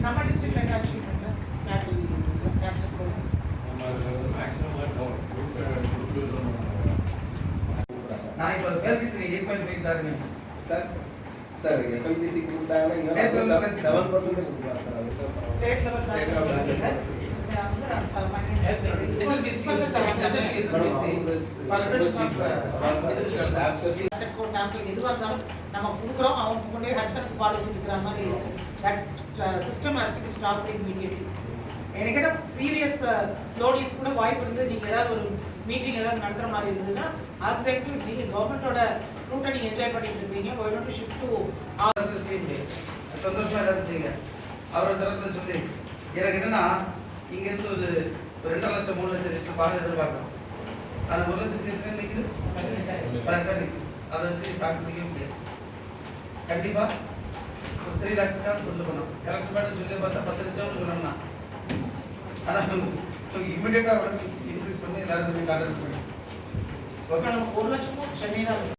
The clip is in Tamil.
நம்ம டிஸ்ட்ரிக்ட்ல என்ன அச்சீவ்மென்ட் ஸ்டாட்டஸ் கேப்சர் பண்ணோம் மேக்ஸிமம் நான் இப்போ பேசிட்டு 8.5 தரேன் சார். சார் எஸ்எல்பிசி கொடுத்தாங்கன்னா 7% கொடுக்கலாம் சார். ஸ்டேட் லெவல் சார் எதுவாக இருந்தாலும் நம்ம கொடுக்குறோம் அவங்க கொண்டே ஹட்சனுக்கு பால் கொடுக்குற மாதிரி that system has to be stopped immediately. எனக்கு கேட்டால் ப்ரீவியஸ் லோடிஸ் கூட வாய்ப்பு இருந்து நீங்கள் ஏதாவது ஒரு மீட்டிங் ஏதாவது நடத்துகிற மாதிரி இருந்ததுன்னா ஆஸ்பெக்ட் நீங்கள் கவர்மெண்ட்டோட ஃப்ரூட்டை நீங்கள் என்ஜாய் பண்ணிட்டு இருக்கீங்க ஒய் டோன்ட் ஷிஃப்ட் டு சந்தோஷமா ஏதாவது செய்யுங்க. அவரோட தரத்தில் சொல்லி எனக்கு என்னன்னா இங்கேருந்து ஒரு 2.5 லட்சம் 3 லட்சம் லிட்டர் பால் எதிர்பார்க்குறோம். அது 1 லட்சத்துக்கு நிற்குது கரெக்டாக நிற்குது. அதை வச்சு டாக்டர் நிற்க முடியாது. கண்டிப்பாக ஒரு 3 lakhs கொண்டு போனோம். கரெக்ட் மேடம் சொல்லி பார்த்தா 10 லட்சம்னு சொன்னோம்னா ஆனால் இம்மிடியேட்டாக இன்க்ரீஸ் பண்ணி எல்லாருமே கான்டாக்ட் பண்ணி நம்ம 1 லட்சமும் சென்னை தான்